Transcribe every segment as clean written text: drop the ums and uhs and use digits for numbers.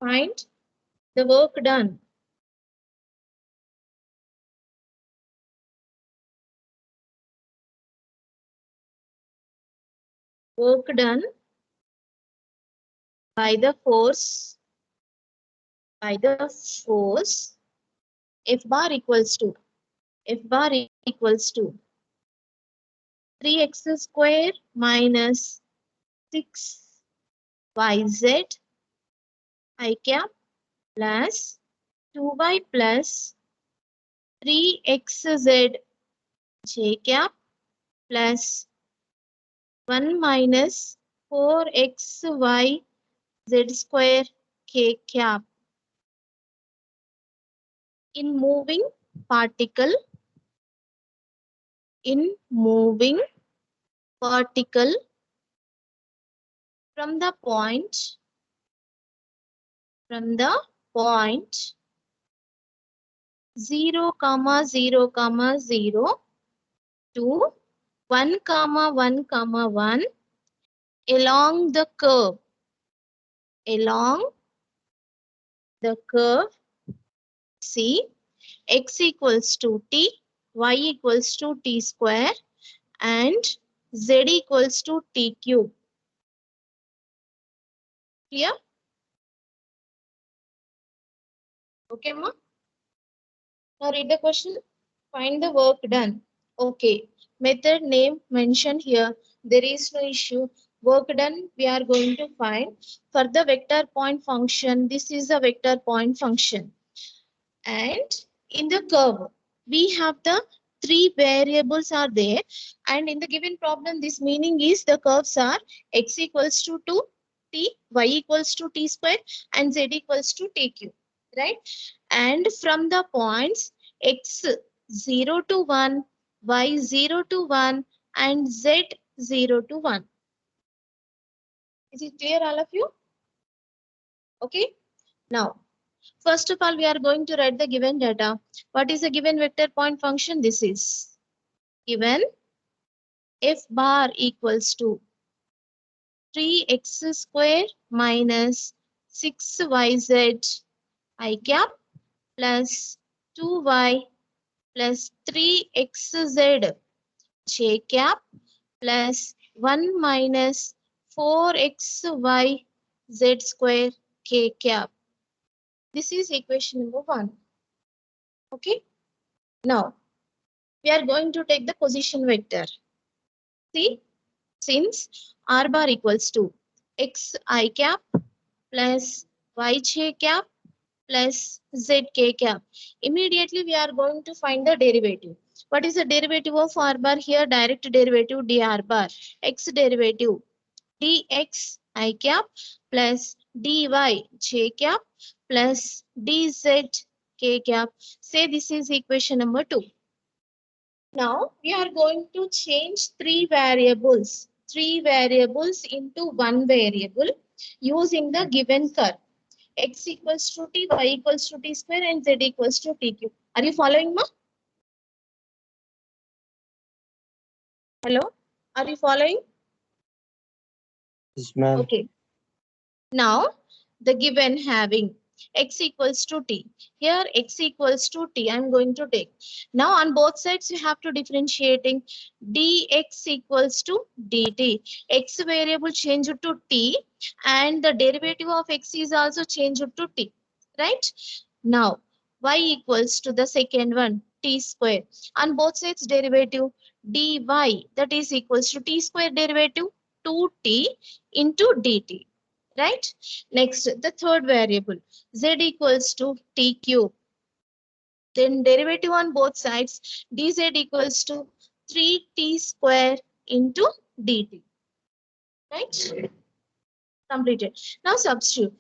Find the work done. Work done by the force, F bar equals to, F bar equals to 3x square minus 6yz I cap plus 2y plus 3xz j cap plus 1 minus 4xy z square k cap. In moving particle, in moving particle from the point, from the point 0, 0, 0 to 1, 1, 1 along the curve, along the curve C, x equals to t, y equals to t square and z equals to t cube. Clear? Okay, ma? Now read the question. Find the work done. Okay. Method name mentioned here. There is no issue. Work done we are going to find. For the vector point function, this is a vector point function. And in the curve, we have the three variables are there. And in the given problem, this meaning is the curves are x equals to 2, t, y equals to t square, and z equals to t cube. Right? And from the points x 0 to 1, y 0 to 1, and z 0 to 1. Is it clear, all of you? Okay. Now, first of all, we are going to write the given data. What is the given vector point function? This is given f bar equals to 3x square minus 6yz I cap plus 2y plus 3xz j cap plus 1 minus 4xy z square k cap. This is equation number 1. Okay. Now, we are going to take the position vector. See, since r bar equals to x I cap plus y j cap plus z k cap. Immediately we are going to find the derivative. What is the derivative of r bar here? Direct derivative dr bar. X derivative dx I cap plus dy j cap plus dz k cap. Say this is equation number 2. Now we are going to change three variables into one variable using the given curve. X equals to t, y equals to t square, and z equals to t cube. Are you following, ma? Hello? Are you following? Yes, ma'am. Okay. Now the given having x equals to t. Here x equals to t. I am going to take. Now on both sides you have to differentiating dx equals to dt. X variable changed to t and the derivative of x is also changed to t. Right? Now y equals to the second one t square. On both sides derivative dy that is equals to t square derivative 2t into dt. Right? Next, the third variable, z equals to t cube. Then derivative on both sides, dz equals to 3t square into dt. Right? Completed. Now substitute.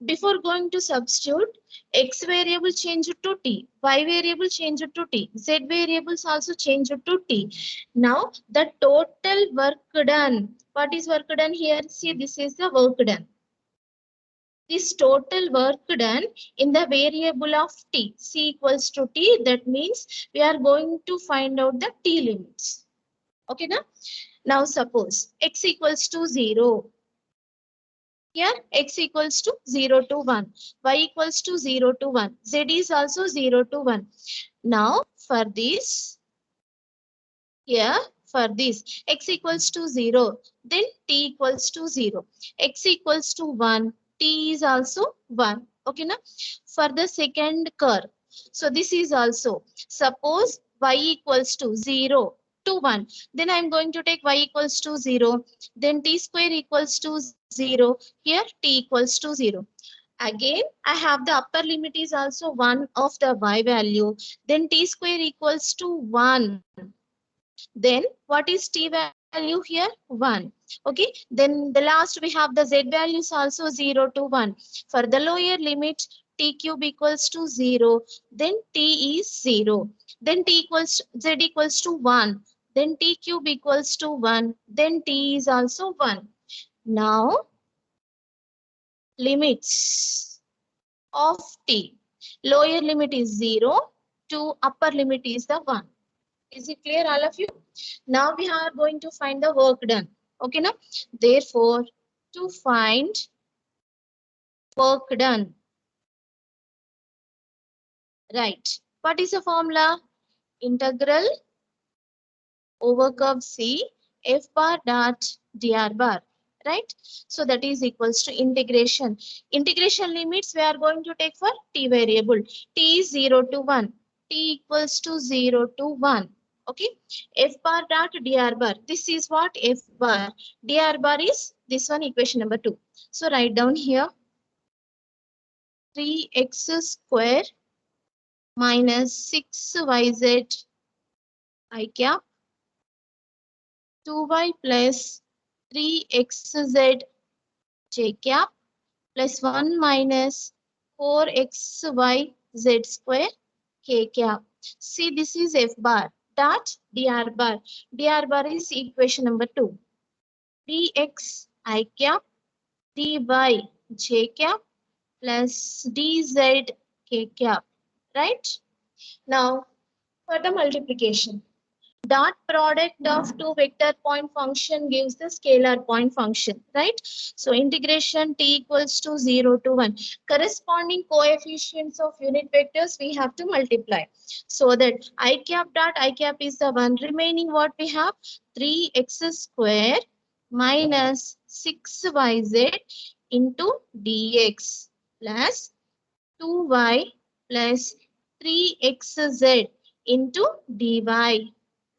Before going to substitute, x variable changed to t, y variable changed to t, z variables also changed to t. Now the total work done. What is work done here? See, this is the work done. This total work done in the variable of t, c equals to t, that means we are going to find out the t limits. Okay, now suppose x equals to 0. Here x equals to 0 to 1, y equals to 0 to 1, z is also 0 to 1. Now for this, here for this x equals to 0, then t equals to 0. X equals to 1, t is also 1. Okay, now for the second curve. So this is also, suppose y equals to 0 to 1. Then I am going to take y equals to 0. Then t square equals to 0. Here t equals to 0. Again, I have the upper limit is also 1 of the y value. Then t square equals to 1. Then what is t value here? 1. Okay. Then the last we have the z values also 0 to 1. For the lower limit, t cube equals to 0. Then t is 0. Then t equals z equals to 1. Then t cube equals to 1. Then t is also 1. Now limits of t. Lower limit is 0 to upper limit is the 1. Is it clear, all of you? Now we are going to find the work done. Okay, now? Therefore, to find work done, right. What is the formula? Integral over curve C f bar dot dr bar. Right? So that is equals to integration. Integration limits we are going to take for t variable. T is 0 to 1. T equals to 0 to 1. Okay. F bar dot dr bar. This is what f bar. Dr bar is this one, equation number 2. So write down here 3x square minus 6yz I cap 2y plus 3xz j cap plus 1 minus 4xy z square k cap. See, this is f bar dot dr bar. Dr bar is equation number 2. dx I cap dy j cap plus dz k cap. Right? Now, for the multiplication. Dot product of two vector point function gives the scalar point function, right? So integration t equals to 0 to 1. Corresponding coefficients of unit vectors we have to multiply. So that I cap dot I cap is the one. Remaining what we have? 3x square minus 6yz into dx plus 2y plus 3xz into dy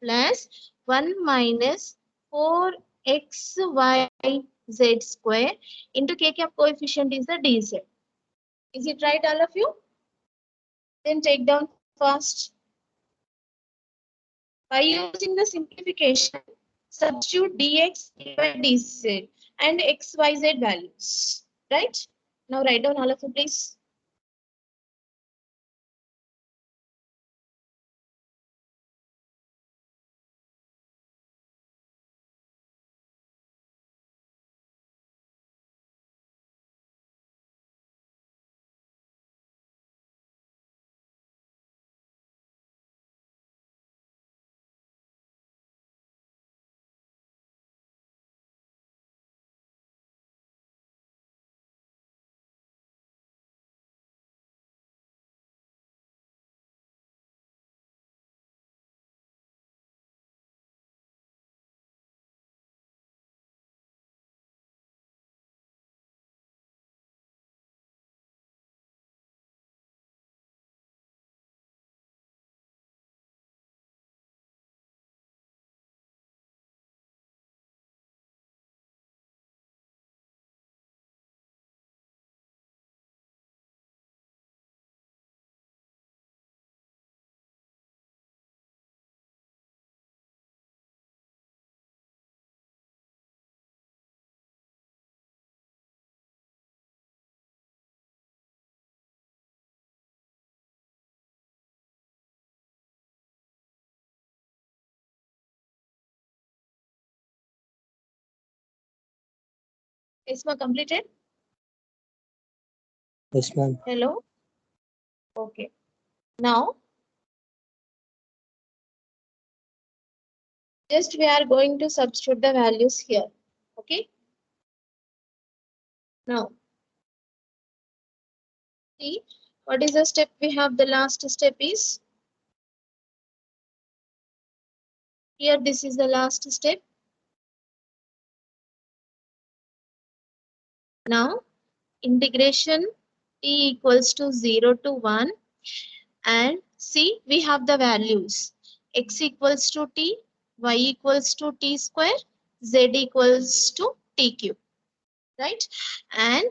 plus 1 minus 4xyz square into k cap coefficient is the dz. Is it right, all of you? Then take down first. By using the simplification, substitute dx, dy, dz and xyz values. Right? Now write down all of you, please. Is my completed? Yes, ma'am. Hello? Okay. Now, just we are going to substitute the values here. Okay. Now, see what is the step we have? The last step is here. This is the last step. Now, integration t equals to 0 to 1, and see we have the values x equals to t, y equals to t square, z equals to t cube, right? And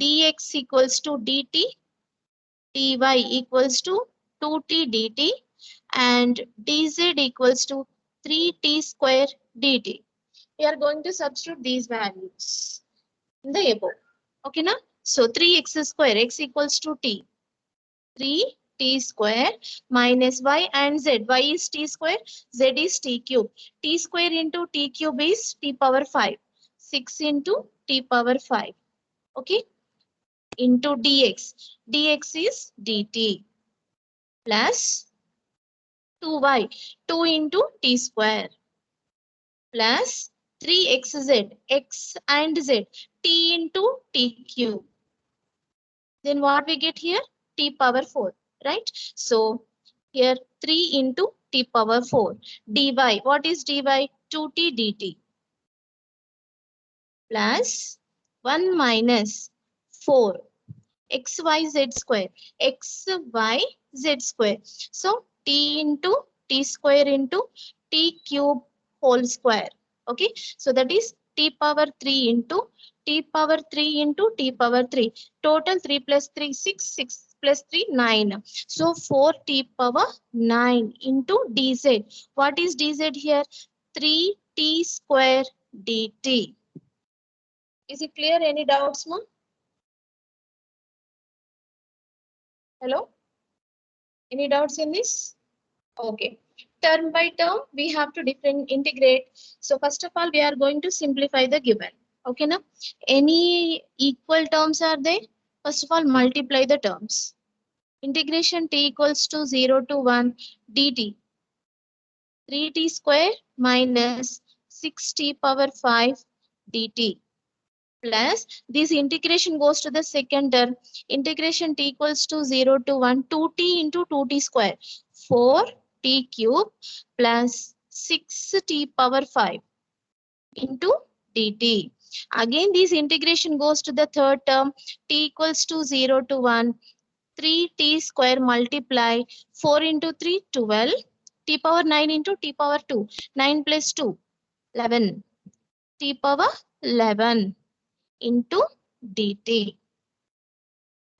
dx equals to dt, dy equals to 2t dt, and dz equals to 3t square dt. We are going to substitute these values in the above. Okay, na? So 3x square, x equals to t, 3t square minus y and z. Y is t square, z is t cube. T square into t cube is t power 5. 6 into t power 5. Okay, into dx. Dx is dt plus 2y. 2 into t square plus 3xz. X and z. T into t cube. Then what we get here? T power 4, right? So here 3 into t power 4. dy. What is dy? 2t dt plus 1 minus 4 xyz square. xyz square. So t into t square into t cube whole square. Okay. So that is t power 3 into t power 3 into t power 3. Total 3 plus 3 6, 6 plus 3 9. So 4t power 9 into dz. What is dz here? 3t square dt. Is it clear? Any doubts, ma'am? Hello? Any doubts in this? Okay. Term by term, we have to different integrate. So first of all, we are going to simplify the given. Okay, now any equal terms are there? First of all, multiply the terms. Integration t equals to 0 to 1 dt. 3t square minus 6t power 5 dt plus this integration goes to the second term. Integration t equals to 0 to 1 2t into 2t square 4t cube plus 6t power 5 into dt. Again this integration goes to the third term. T equals to 0 to 1 3t square multiply 4 into 3 12 t power 9 into t power 2 9 plus 2 11 t power 11 into dt.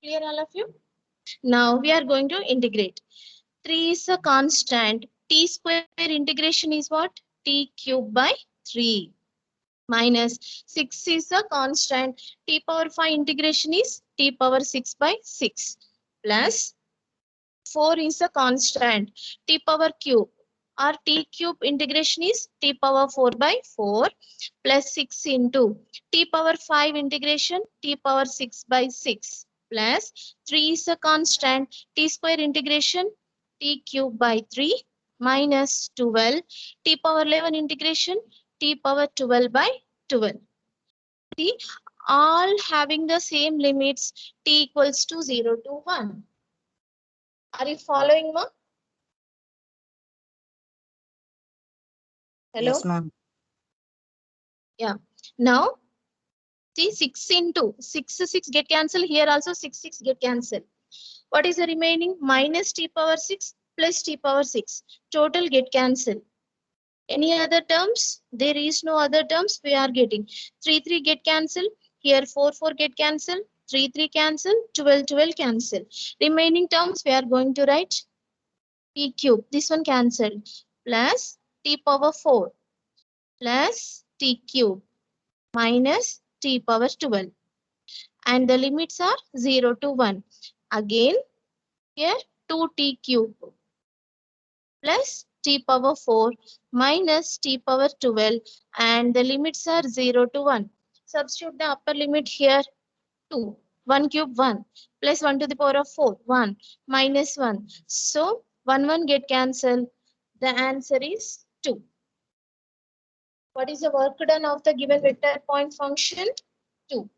Clear all of you? Now we are going to integrate. 3 is a constant. T square integration is what? T cube by 3 minus 6 is a constant. T power 5 integration is t power 6 by 6 plus 4 is a constant. T power cube or t cube integration is t power 4 by 4 plus 6 into t power 5 integration t power 6 by 6 plus 3 is a constant. T square integration t cube by 3 minus 12 t power 11 integration t power 12 by 12. See, all having the same limits t equals to 0 to 1. Are you following, ma? Yes, Hello? ma'am. Yeah. Now, see 6 into 6 get cancelled. Here also 6 get cancelled. What is the remaining? Minus t power 6 plus t power 6. Total get cancelled. Any other terms? There is no other terms we are getting. 3 get cancelled. Here 4 get cancelled. 3 cancel. 12 cancel. Remaining terms we are going to write t cube. This one cancelled. Plus t power 4 plus t cube minus t power 12. And the limits are 0 to 1. Again, here 2t cube plus t power 4 minus t power 12, and the limits are 0 to 1. Substitute the upper limit here 2. 1 cube 1 plus 1 to the power of 4 1 minus 1. So 1 get cancelled. The answer is 2. What is the work done of the given vector point function? 2.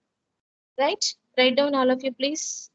right? Write down all of you, please.